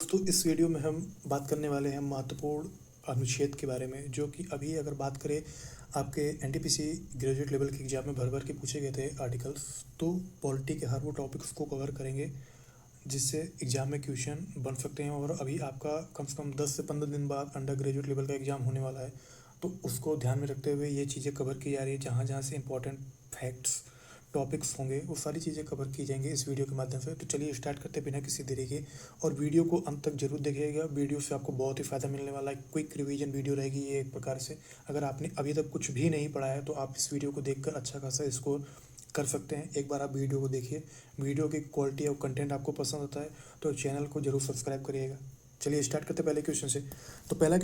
दोस्तों इस वीडियो में हम बात करने वाले हैं महत्वपूर्ण अनुच्छेद के बारे में, जो कि अभी अगर बात करें आपके एनटीपीसी ग्रेजुएट लेवल के एग्जाम में भर भर के पूछे गए थे आर्टिकल्स। तो पॉलिटी के हर वो टॉपिक्स को कवर करेंगे जिससे एग्ज़ाम में क्वेश्चन बन सकते हैं। और अभी आपका कम से कम 10 से 15 दिन बाद अंडर ग्रेजुएट लेवल का एग्ज़ाम होने वाला है, तो उसको ध्यान में रखते हुए ये चीज़ें कवर की जा रही है। जहाँ जहाँ से इंपॉर्टेंट फैक्ट्स टॉपिक्स होंगे वो सारी चीज़ें कवर की जाएंगी इस वीडियो के माध्यम से। तो चलिए स्टार्ट करते बिना किसी देरी के, और वीडियो को अंत तक जरूर देखिएगा। वीडियो से आपको बहुत ही फ़ायदा मिलने वाला है। क्विक रिवीजन वीडियो रहेगी ये एक प्रकार से। अगर आपने अभी तक कुछ भी नहीं पढ़ा है तो आप इस वीडियो को देखकर अच्छा खासा स्कोर कर सकते हैं। एक बार आप वीडियो को देखिए, वीडियो की क्वालिटी और कंटेंट आपको पसंद आता है तो चैनल को जरूर सब्सक्राइब करिएगा। चलिए स्टार्ट करते पहले क्वेश्चन से। तो पहला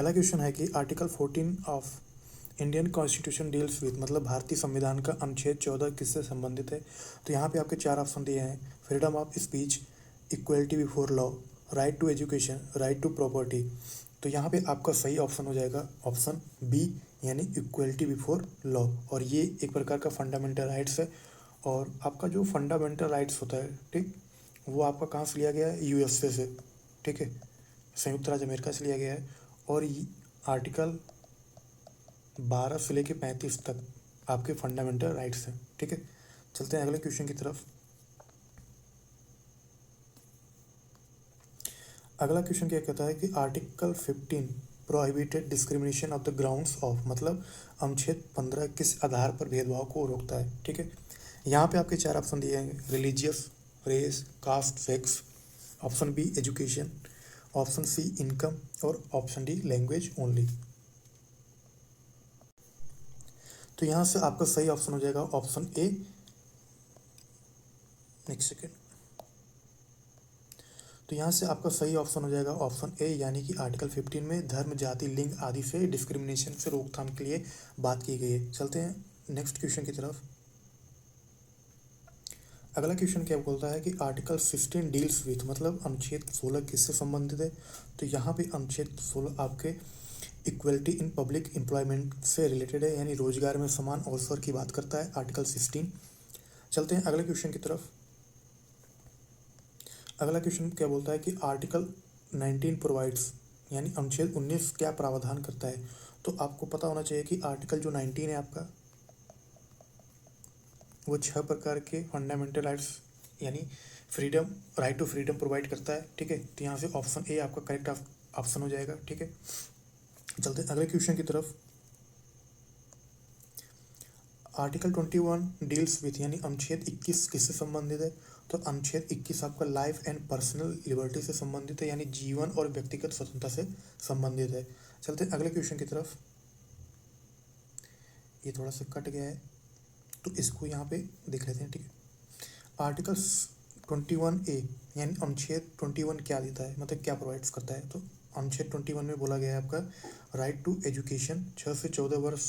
क्वेश्चन है कि article 14 of Indian constitution deals with, मतलब भारतीय संविधान का अनुच्छेद 14 किससे संबंधित है। तो यहाँ पे आपके 4 ऑप्शन दिए हैं: freedom of speech, equality before law, right to education, right to property. तो यहाँ पे आपका सही ऑप्शन हो जाएगा ऑप्शन बी, यानी इक्वलिटी बिफोर लॉ। और ये एक प्रकार का फंडामेंटल राइट्स है। और आपका जो फंडामेंटल राइट्स होता है, ठीक, वो आपका कहाँ से लिया गया है? यूएसए से, ठीक है, संयुक्त राज्य अमेरिका से लिया गया है। और ये आर्टिकल 12 से लेकर 35 तक आपके फंडामेंटल राइट्स हैं, ठीक है। चलते हैं अगले क्वेश्चन की तरफ। अगला क्वेश्चन क्या कहता है कि article 15 prohibited discrimination of the grounds of, मतलब अनुच्छेद 15 किस आधार पर भेदभाव को रोकता है, ठीक है। यहाँ पे आपके 4 ऑप्शन दिए हैं: religious, race, caste, sex, option b education, option c income, और ऑप्शन डी लैंग्वेज ओनली। तो यहाँ से आपका सही ऑप्शन हो जाएगा ऑप्शन ए। Next second. तो यहाँ से आपका सही ऑप्शन हो जाएगा ऑप्शन ए, यानी कि आर्टिकल 15 में धर्म, जाति, लिंग आदि से डिस्क्रिमिनेशन से रोकथाम के लिए बात की गई है। चलते हैं नेक्स्ट क्वेश्चन की तरफ। अगला क्वेश्चन क्या बोलता है कि आर्टिकल 16 डील्स विथ, मतलब अनुच्छेद 16 किससे संबंधित है। तो यहाँ पे अनुच्छेद 16 आपके इक्वलिटी इन पब्लिक एम्प्लॉयमेंट से रिलेटेड है, यानी रोजगार में समान अवसर की बात करता है आर्टिकल 16। चलते हैं अगले क्वेश्चन की तरफ। अगला क्वेश्चन क्या बोलता है कि आर्टिकल 19 प्रोवाइड्स, यानी अनुच्छेद 19 क्या प्रावधान करता है। तो आपको पता होना चाहिए कि आर्टिकल जो 19 है आपका, वो 6 प्रकार के फंडामेंटल राइट्स यानी freedom, right to freedom provide करता है, ठीक है। तो यहाँ से ऑप्शन ए आपका करेक्ट ऑप्शन हो जाएगा, ठीक है। चलते हैं अगले क्वेश्चन की तरफ। आर्टिकल 21 डील्स विथ, यानी अनुच्छेद 21 किससे संबंधित है। तो अनुच्छेद 21 आपका लाइफ एंड पर्सनल लिबर्टी से संबंधित है, यानी जीवन और व्यक्तिगत स्वतंत्रता से संबंधित है। चलते हैं अगले क्वेश्चन की तरफ। ये थोड़ा सा कट गया है तो इसको यहाँ पे देख लेते हैं, ठीक है। आर्टिकल 21A, यानी अनुच्छेद 21 क्या देता है, मतलब क्या प्रोवाइड्स करता है। तो अनुच्छेद 21 में बोला गया है आपका राइट टू एजुकेशन, 6 से 14 वर्ष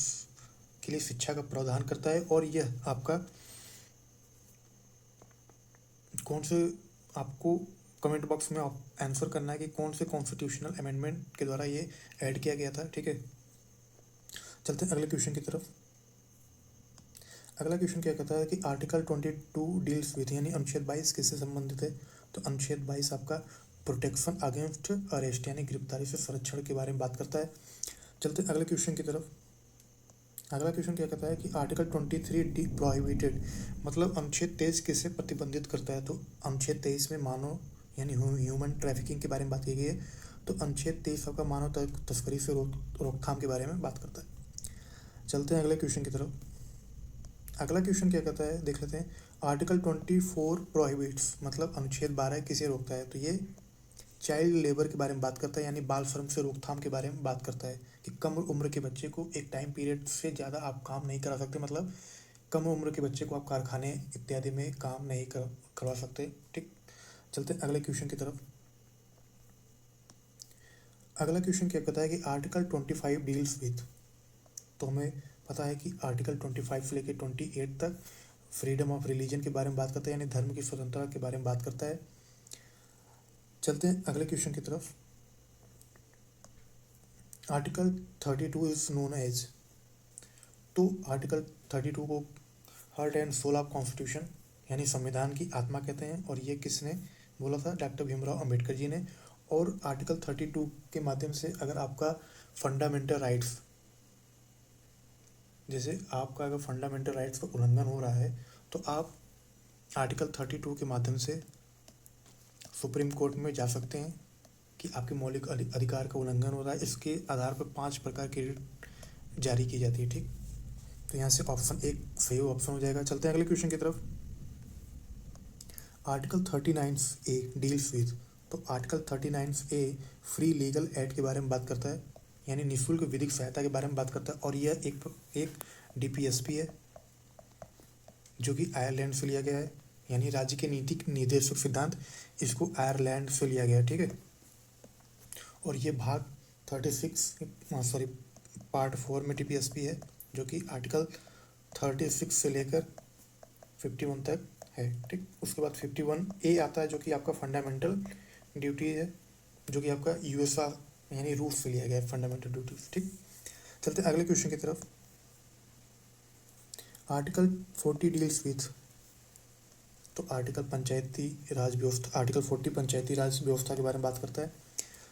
के लिए शिक्षा का प्रावधान करता है। और यह आपका कौन से, आपको कमेंट बॉक्स में आंसर करना है कि कौन से कॉन्स्टिट्यूशनल अमेंडमेंट के द्वारा ये ऐड किया गया था, ठीक है। चलते हैं अगले क्वेश्चन की तरफ। अगला क्वेश्चन क्या कहता है कि आर्टिकल 22 डील्स विथ, यानी अनुच्छेद 22 किससे संबंधित है। तो अनुच्छेद 22 आपका प्रोटेक्शन अगेंस्ट अरेस्ट, यानी गिरफ्तारी से संरक्षण के बारे में बात करता है। चलते हैं अगले क्वेश्चन की तरफ। अगला क्वेश्चन क्या कहता है कि आर्टिकल 23 डी प्रोहिबिटेड, मतलब अनुच्छेद 23 किससे प्रतिबंधित करता है। तो अनुच्छेद 23 में मानव यानी ह्यूमन ट्रैफिकिंग के बारे में बात की गई है। तो अनुच्छेद 23 आपका मानव तस्करी से रोकथाम के बारे में बात करता है। चलते हैं अगले क्वेश्चन की तरफ। अगला क्वेश्चन क्या कहता है देख लेते हैं। आर्टिकल 24 प्रोहिबिट्स, मतलब अनुच्छेद 12 किसे रोकता है। तो ये चाइल्ड लेबर के बारे में बात करता है, यानी बाल श्रम से रोकथाम के बारे में बात करता है कि कम उम्र के बच्चे को एक टाइम पीरियड से ज़्यादा आप काम नहीं करा सकते, मतलब कम उम्र के बच्चे को आप कारखाने इत्यादि में काम नहीं करवा सकते, ठीक। चलते हैं अगले क्वेश्चन की तरफ। अगला क्वेश्चन क्या कहता है कि आर्टिकल 25 डील्स विथ, तो हमें पता है कि आर्टिकल 25 से लेकर 28 तक फ्रीडम ऑफ रिलीजन के बारे में बात करता है, यानी धर्म की स्वतंत्रता के बारे में बात करता है। चलते हैं अगले क्वेश्चन की तरफ। आर्टिकल 32 इज नोन एज, तो आर्टिकल 32 को heart and soul of constitution, यानी संविधान की आत्मा कहते हैं। और ये किसने बोला था डॉक्टर भीमराव अंबेडकर जी ने। और आर्टिकल 32 के माध्यम से अगर आपका फंडामेंटल राइट्स, जैसे आपका अगर फंडामेंटल राइट्स का उल्लंघन हो रहा है तो आप आर्टिकल 32 के माध्यम से सुप्रीम कोर्ट में जा सकते हैं कि आपके मौलिक अधिकार का उल्लंघन हो रहा है। इसके आधार पर 5 प्रकार की रिट जारी की जाती है। ठीक, तो यहाँ से ऑप्शन एक सही ऑप्शन हो जाएगा। चलते हैं अगले क्वेश्चन की तरफ। आर्टिकल 39A डील्स विथ, तो article 39A free legal aid के बारे में बात करता है, यानी निःशुल्क विधिक सहायता के बारे में बात करता है। और यह एक DPSP है जो कि आयरलैंड से लिया गया है, यानी राज्य के नीति निर्देशक सिद्धांत इसको आयरलैंड से लिया गया है। ठीक है, और ये भाग पार्ट 4 में DPSP है जो कि आर्टिकल 36 से लेकर 51 तक है। ठीक, उसके बाद 51A आता है जो कि आपका फंडामेंटल ड्यूटी है, जो कि आपका USA यानी रूस से लिया गया है फंडामेंटल ड्यूटीज। ठीक, चलते हैं अगले क्वेश्चन की तरफ। आर्टिकल 40 डील्स विथ, तो आर्टिकल पंचायती राज व्यवस्था, आर्टिकल 40 पंचायती राज व्यवस्था के बारे में बात करता है।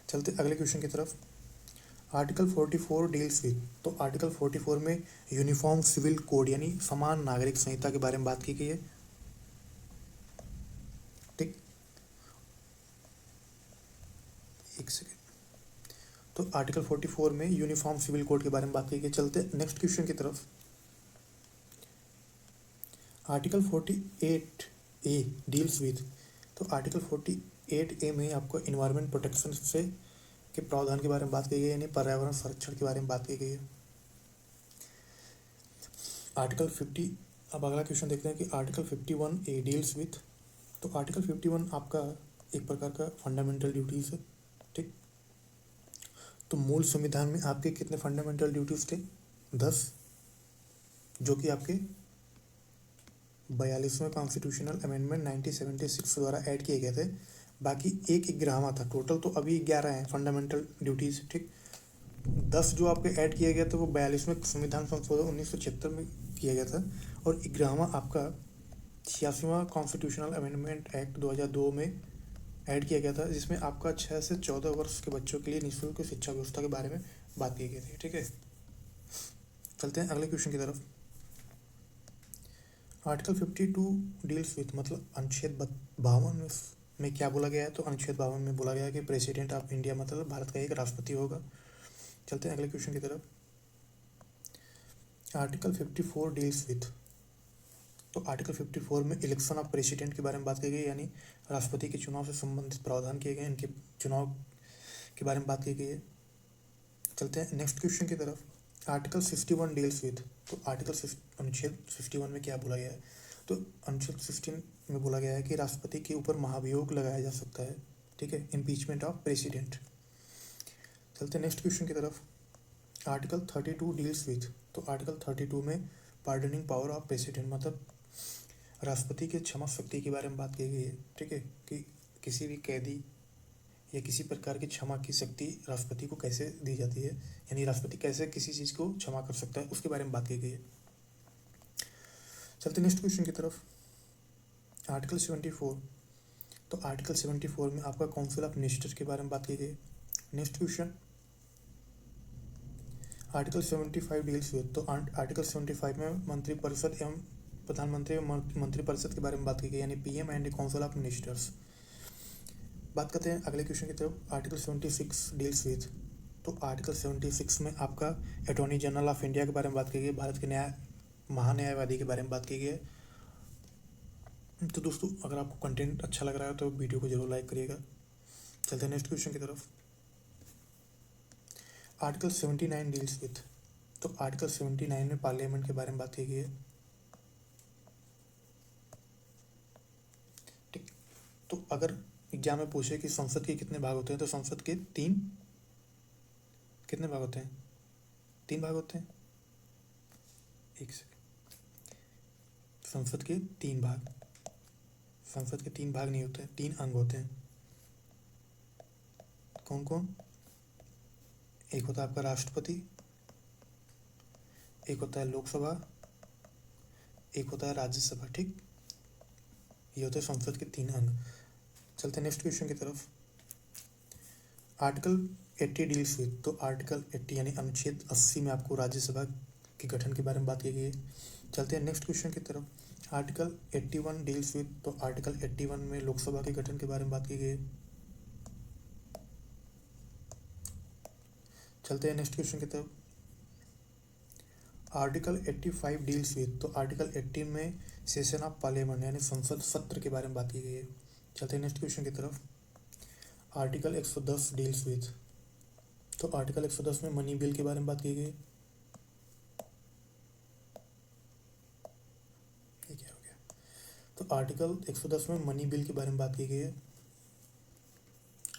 चलते अगले क्वेश्चन की तरफ। आर्टिकल 44 डील्स विथ, तो आर्टिकल 44 में यूनिफॉर्म सिविल कोड यानी समान नागरिक संहिता के बारे में बात की गई है। ठीक, एक सेकेंड, तो आर्टिकल 44 में यूनिफॉर्म सिविल कोड के बारे में बात की गई। चलते नेक्स्ट क्वेश्चन की तरफ। आर्टिकल 48A डील्स विथ, तो आर्टिकल 48A में आपको इन्वायरमेंट प्रोटेक्शन से के प्रावधान के बारे में बात की गई है, यानी पर्यावरण संरक्षण के बारे में बात की गई है। आर्टिकल 50, अब अगला क्वेश्चन देखते हैं कि आर्टिकल 51A डील्स विथ, तो आर्टिकल 51 आपका एक प्रकार का फंडामेंटल ड्यूटीज है। ठीक, तो मूल संविधान में आपके कितने फंडामेंटल ड्यूटीज थे? 10, जो कि आपके 42वें कॉन्स्टिट्यूशनल अमेंडमेंट 1976 द्वारा ऐड किए गए थे। बाकी एक 11वां था टोटल, तो अभी 11 हैं फंडामेंटल ड्यूटीज। ठीक, 10 जो आपके ऐड किए गए थे वो 42वें संविधान संशोधन 1976 में किया गया था, और 11वां आपका 86वां कॉन्स्टिट्यूशनल अमेंडमेंट एक्ट 2002 में ऐड किया गया था, जिसमें आपका 6 से 14 वर्ष के बच्चों के लिए निःशुल्क शिक्षा व्यवस्था के बारे में बात की गई थी। ठीक है, चलते हैं अगले क्वेश्चन की तरफ। आर्टिकल 52 डील्स विथ, मतलब अनुच्छेद 52 में क्या बोला गया है? तो अनुच्छेद 52 में बोला गया है कि प्रेसिडेंट ऑफ इंडिया मतलब भारत का एक राष्ट्रपति होगा। चलते हैं अगले क्वेश्चन की तरफ। आर्टिकल 54 डील्स विथ, तो आर्टिकल 54 में इलेक्शन ऑफ प्रेसिडेंट के बारे में बात की गई, यानी राष्ट्रपति के चुनाव से संबंधित प्रावधान किए गए, इनके चुनाव के बारे में बात की गई है। चलते हैं नेक्स्ट क्वेश्चन की तरफ। आर्टिकल 61 डील्स विथ, तो अनुच्छेद 61 में क्या बोला गया है? तो अनुच्छेद 16 में बोला गया है कि राष्ट्रपति के ऊपर महाभियोग लगाया जा सकता है। ठीक है, इम्पीचमेंट ऑफ प्रेसिडेंट। चलते हैं नेक्स्ट क्वेश्चन की तरफ। आर्टिकल 32 डील्स विथ, तो आर्टिकल 32 में पार्डनिंग पावर ऑफ प्रेसिडेंट, मतलब राष्ट्रपति के क्षमा शक्ति के बारे में बात की गई है। ठीक है, कि किसी भी कैदी या किसी प्रकार की क्षमा की शक्ति राष्ट्रपति को कैसे दी जाती है, यानी राष्ट्रपति कैसे किसी चीज़ को क्षमा कर सकता है, उसके बारे में बात की गई है। चलते नेक्स्ट क्वेश्चन की तरफ। आर्टिकल 74, तो आर्टिकल 74 में आपका काउंसिल ऑफ मिनिस्टर के बारे में बात की गई। Next question, article 75 deals with, तो आर्टिकल 75 में मंत्रिपरिषद एवं प्रधानमंत्री मंत्रिपरिषद के बारे में बात की गई, यानी PM and council of ministers. बात करते हैं अगले क्वेश्चन की तरफ। आर्टिकल 76 डील्स विथ, तो आर्टिकल 76 में आपका अटॉर्नी जनरल ऑफ इंडिया के बारे में बात की गई, भारत के महान्यायवादी के बारे में बात की गई है। तो दोस्तों, अगर आपको कंटेंट अच्छा लग रहा है तो वीडियो को जरूर लाइक करिएगा। चलते हैं नेक्स्ट क्वेश्चन की तरफ। आर्टिकल 79 डील्स विथ, तो आर्टिकल 79 में पार्लियामेंट के बारे में बात की गई है। ठीक, तो अगर एग्जाम में पूछे कि संसद के कितने भाग होते हैं, तो संसद के 3 कितने भाग होते हैं? 3 भाग होते हैं। एक सेकेंड, संसद के 3 भाग, संसद के 3 भाग नहीं होते हैं, 3 अंग होते हैं। कौन कौन? एक होता है आपका राष्ट्रपति, एक होता है लोकसभा, एक होता है राज्यसभा। ठीक, ये होते हैं संसद के 3 अंग। चलते हैं नेक्स्ट क्वेश्चन की तरफ। आर्टिकल 80 डील्स विद, तो आर्टिकल 80 यानी अनुच्छेद 80 में आपको राज्यसभा के गठन के बारे में बात की गई है। चलते हैं नेक्स्ट क्वेश्चन की तरफ। आर्टिकल 81 डील्स विद, तो आर्टिकल 81 में लोकसभा के गठन के बारे में बात की गई है। चलते हैं नेक्स्ट क्वेश्चन की तरफ। आर्टिकल 85 डील्स विद, तो आर्टिकल 80 में सेशन ऑफ पार्लियामेंट यानी संसद सत्र के बारे में बात की गई है। चलते हैं नेक्स्ट क्वेश्चन की तरफ। आर्टिकल 110 डील्स विद, तो आर्टिकल 110 में मनी बिल के बारे में बात की गई है। ये क्या हो गया? तो आर्टिकल 110 में मनी बिल के बारे में बात की गई है।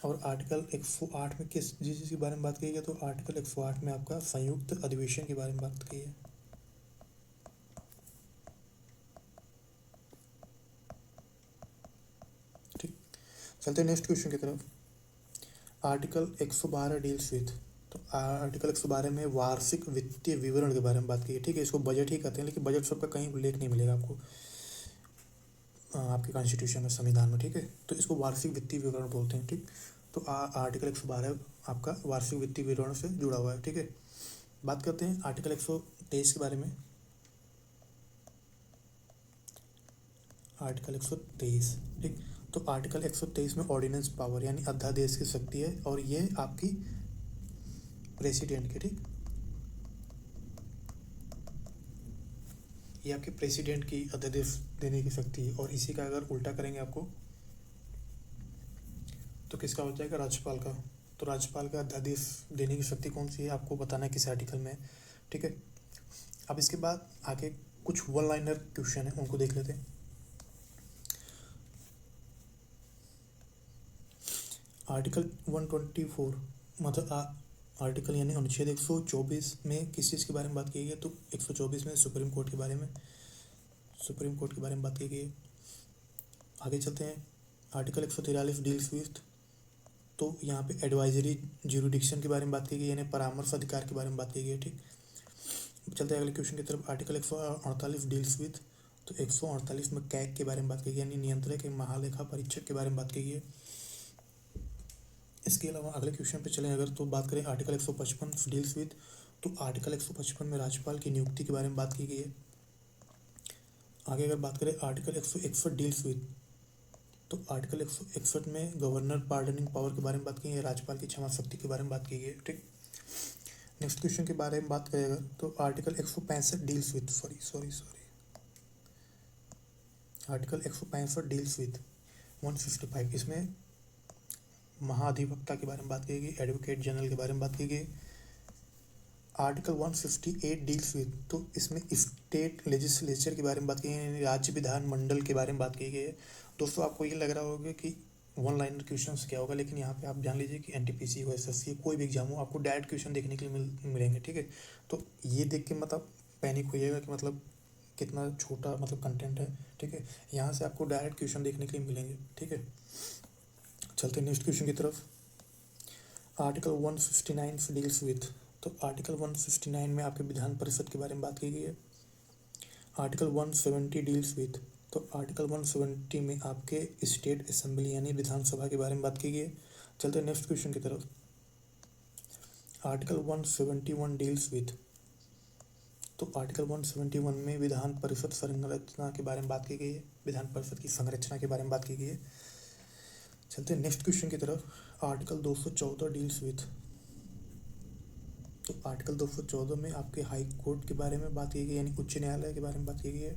और आर्टिकल 108 में किस जिस चीज़ के बारे में बात की गई है, तो आर्टिकल 108 में आपका संयुक्त अधिवेशन के बारे में बात की है। ठीक, चलते हैं नेक्स्ट क्वेश्चन की तरफ। आर्टिकल 112 डील्स विथ, तो आर्टिकल 112 में वार्षिक वित्तीय विवरण के बारे में बात की है। ठीक है, इसको बजट ही कहते हैं, लेकिन बजट सबका कहीं उल्लेख नहीं मिलेगा आपको आपके कॉन्स्टिट्यूशन में, संविधान में। ठीक है, तो इसको वार्षिक वित्तीय विवरण बोलते हैं। ठीक, तो आर्टिकल 112 आपका वार्षिक वित्तीय विवरण से जुड़ा हुआ है। ठीक है, बात करते हैं आर्टिकल 123 के बारे में। आर्टिकल 123, ठीक, तो आर्टिकल 123 में ऑर्डिनेंस पावर यानी अध्यादेश की शक्ति है, और ये आपकी प्रेसिडेंट की, ठीक, ये आपके प्रेसिडेंट की अध्यादेश देने की शक्ति है। और इसी का अगर उल्टा करेंगे आपको तो किसका हो जाएगा? राज्यपाल का। तो राज्यपाल का अध्यादेश देने की शक्ति कौन सी है आपको बताना है किस आर्टिकल में। ठीक है, अब इसके बाद आगे कुछ वन लाइनर क्वेश्चन है, उनको देख लेते हैं। आर्टिकल 124 मतलब आर्टिकल यानी अनुच्छेद 124 में किस चीज़ के बारे में बात की गई है? तो 124 में सुप्रीम कोर्ट के बारे में बात की गई है। आगे चलते हैं। आर्टिकल 143 डील्स विथ, तो यहाँ पे एडवाइजरी ज्यूरिडिक्शन के बारे में बात की गई, यानी परामर्श अधिकार के बारे में बात की गई है। ठीक, चलते हैं अगले क्वेश्चन की तरफ। आर्टिकल 148 डील्स विथ, तो 148 में कैग के बारे में बात की गई, यानी नियंत्रक महालेखा परीक्षक के बारे में बात की गई है। इसके अलावा अगले क्वेश्चन पे चलें अगर, तो बात करें आर्टिकल 155 डील्स विथ, तो आर्टिकल 155 में राज्यपाल की नियुक्ति के बारे में बात की गई है। आगे अगर बात करें आर्टिकल 161 डील्स विथ, तो आर्टिकल 161 में गवर्नर पार्डनिंग पावर के बारे में बात की है, राज्यपाल की क्षमा शक्ति के बारे में बात की गई है। ठीक, नेक्स्ट क्वेश्चन के बारे में बात करें अगर, तो article 165 deals with article 165 deals with 155, इसमें महाधिवक्ता के बारे में बात की गई, एडवोकेट जनरल के बारे में बात की गई। आर्टिकल 158 डील्स विथ, तो इसमें स्टेट लेजिस्लेचर के बारे में बात की गई, यानी राज्य विधान मंडल के बारे में बात की गई है। दोस्तों आपको ये लग रहा होगा कि वन लाइनर क्वेश्चन क्या होगा, लेकिन यहाँ पे आप जान लीजिए कि एनटीपीसी हो, एसएससी, कोई भी एग्जाम हो, आपको डायरेक्ट क्वेश्चन देखने के लिए मिलेंगे। ठीक है, तो ये देख के मतलब पैनिक होइएगा कि मतलब कितना छोटा मतलब कंटेंट है। ठीक है, यहाँ से आपको डायरेक्ट क्वेश्चन देखने के लिए मिलेंगे। ठीक है, चलते हैं नेक्स्ट क्वेश्चन की तरफ। आर्टिकल 159 डील्स विथ, तो आर्टिकल 169 में आपके विधान परिषद के बारे में बात की गई है। आर्टिकल 170 डील्स विथ, तो आर्टिकल 170 में आपके स्टेट असेंबली यानी विधानसभा के बारे में बात की गई है। चलते हैं नेक्स्ट क्वेश्चन की तरफ। आर्टिकल 171 डील्स विथ, तो आर्टिकल 171 में विधान परिषद संरचना के बारे में बात की गई है, विधान परिषद की संरचना के बारे में बात की गई है। चलते हैं नेक्स्ट क्वेश्चन की तरफ। आर्टिकल 214 डील्स विथ, तो आर्टिकल 214 में आपके हाई कोर्ट के बारे में बात की गई, यानी उच्च न्यायालय के बारे में बात की गई है।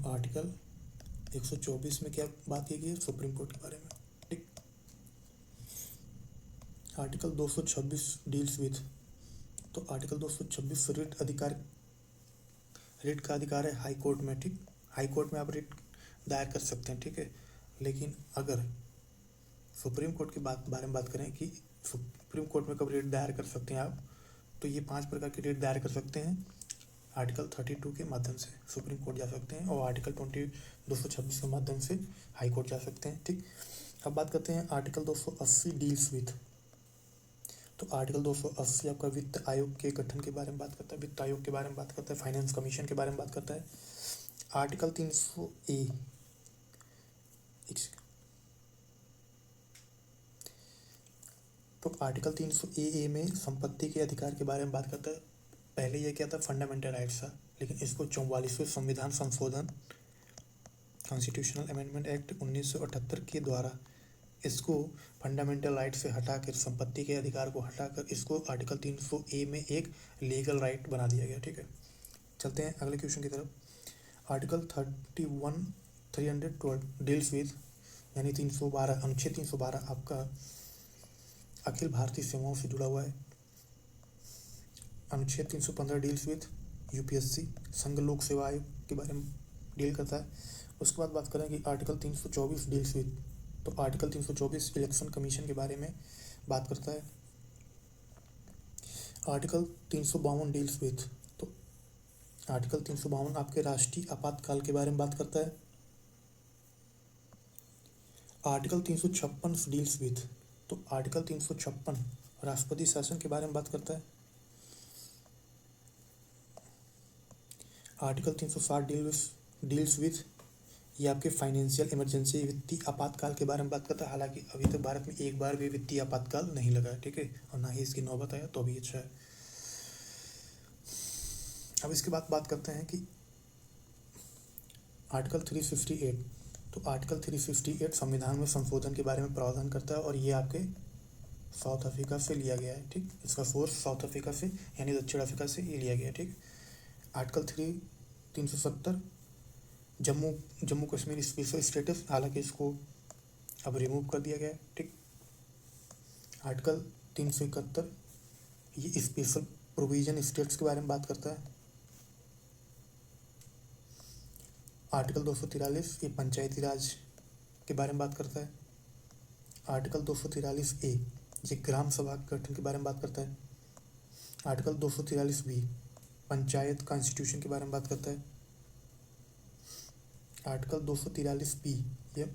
आर्टिकल 124 में क्या बात की गई है? सुप्रीम कोर्ट के बारे में। ठीक, आर्टिकल 226 डील्स विथ, तो आर्टिकल 226 रिट का अधिकार है हाई कोर्ट में। ठीक, हाई कोर्ट में आप रिट दायर कर सकते हैं। ठीक है, लेकिन अगर सुप्रीम कोर्ट के बारे में बात करें कि सुप्रीम कोर्ट में कब रिट दायर कर सकते हैं आप, तो ये 5 प्रकार की रिट दायर कर सकते हैं। आर्टिकल 32 के माध्यम से सुप्रीम कोर्ट जा सकते हैं, और आर्टिकल 226 के माध्यम से हाई कोर्ट जा सकते हैं। ठीक, अब बात करते हैं आर्टिकल 280 डील्स विथ, तो आर्टिकल 280 आपका वित्त आयोग के गठन के बारे में बात करता है, वित्त आयोग के बारे में बात करता है, फाइनेंस कमीशन के बारे में बात करता है। आर्टिकल 300A तो आर्टिकल 300 ए में संपत्ति के अधिकार के बारे में बात करता है। पहले ये क्या था, फंडामेंटल राइट्स था, लेकिन इसको 44वें संविधान संशोधन कॉन्स्टिट्यूशनल अमेंडमेंट एक्ट 1978 के द्वारा इसको फंडामेंटल राइट से हटाकर, संपत्ति के अधिकार को हटाकर, इसको आर्टिकल 300 ए में एक लीगल राइट बना दिया गया। ठीक है, चलते हैं अगले क्वेश्चन की तरफ। आर्टिकल 312 डील्स विद, यानी 312 अनुच्छेद 312 आपका अखिल भारतीय सेवाओं से जुड़ा हुआ है। अनुच्छेद 315 डील्स विद यूपीएससी, संघ लोक सेवा आयोग के बारे में डील करता है। उसके बाद बात करें कि आर्टिकल 324 डील्स विद, तो आर्टिकल 324 इलेक्शन कमीशन के बारे में बात करता है। आर्टिकल 352 डील्स विद, तो आर्टिकल 352 आपके राष्ट्रीय आपातकाल के बारे में बात करता है। आर्टिकल 356 डील्स विद, तो आर्टिकल 356 राष्ट्रपति शासन के बारे में बात करता है। आर्टिकल 360 डील्स विद, ये आपके फाइनेंशियल इमरजेंसी, वित्तीय आपातकाल के बारे में बात करता है। हालांकि अभी तक भारत में एक बार भी वित्तीय आपातकाल नहीं लगा है, ठीक है, और ना ही इसकी नौबत आया, तो भी अच्छा है। अब इसके बाद बात करते हैं कि आर्टिकल 358, तो आर्टिकल 358 संविधान में संशोधन के बारे में प्रावधान करता है, और ये आपके साउथ अफ्रीका से लिया गया है। ठीक, इसका सोर्स साउथ अफ्रीका से यानी दक्षिण अफ्रीका से ये लिया गया है। ठीक, article 370 Jammu Kashmir special status, हालांकि इसको अब रिमूव कर दिया गया है। ठीक, आर्टिकल 371 ये स्पेशल प्रोविजन स्टेट्स के बारे में बात करता है। आर्टिकल 243 ये पंचायती राज के बारे में बात करता है। आर्टिकल 243 ए ये ग्राम सभा के गठन के बारे में बात करता है। आर्टिकल 243 बी पंचायत कॉन्स्टिट्यूशन के बारे में बात करता है। आर्टिकल 243 बी ये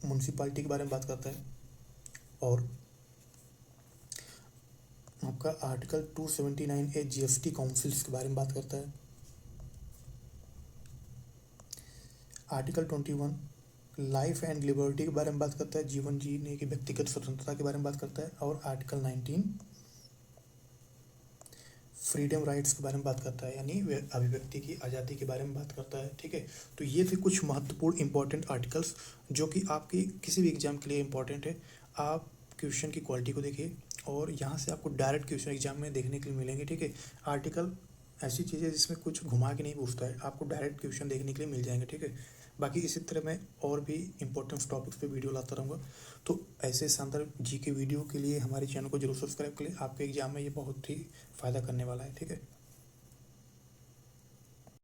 म्यूनसिपालिटी के बारे में बात करता है। और आपका आर्टिकल 279 ए जीएसटी काउंसिल्स के बारे में बात करता है। आर्टिकल 21 लाइफ एंड लिबर्टी के बारे में बात करता है, जीवन जीने की व्यक्तिगत स्वतंत्रता के बारे में बात करता है। और आर्टिकल 19 फ्रीडम राइट्स के बारे में बात करता है, यानी अभिव्यक्ति की आज़ादी के बारे में बात करता है। ठीक है, तो ये थे कुछ महत्वपूर्ण इंपॉर्टेंट आर्टिकल्स जो कि आपके किसी भी एग्जाम के लिए इंपॉर्टेंट है। आप क्वेश्चन की क्वालिटी को देखिए, और यहाँ से आपको डायरेक्ट क्वेश्चन एग्जाम में देखने के लिए मिलेंगे। ठीक है, आर्टिकल ऐसी चीज़ है जिसमें कुछ घुमा के नहीं पूछता है, आपको डायरेक्ट क्वेश्चन देखने के लिए मिल जाएंगे। ठीक है, बाकी इसी तरह मैं और भी इंपॉर्टेंट टॉपिक्स पे वीडियो लाता रहूँगा। तो ऐसे शानदार जी के वीडियो के लिए हमारे चैनल को जरूर सब्सक्राइब करें, आपके एग्जाम में ये बहुत ही फ़ायदा करने वाला है। ठीक है।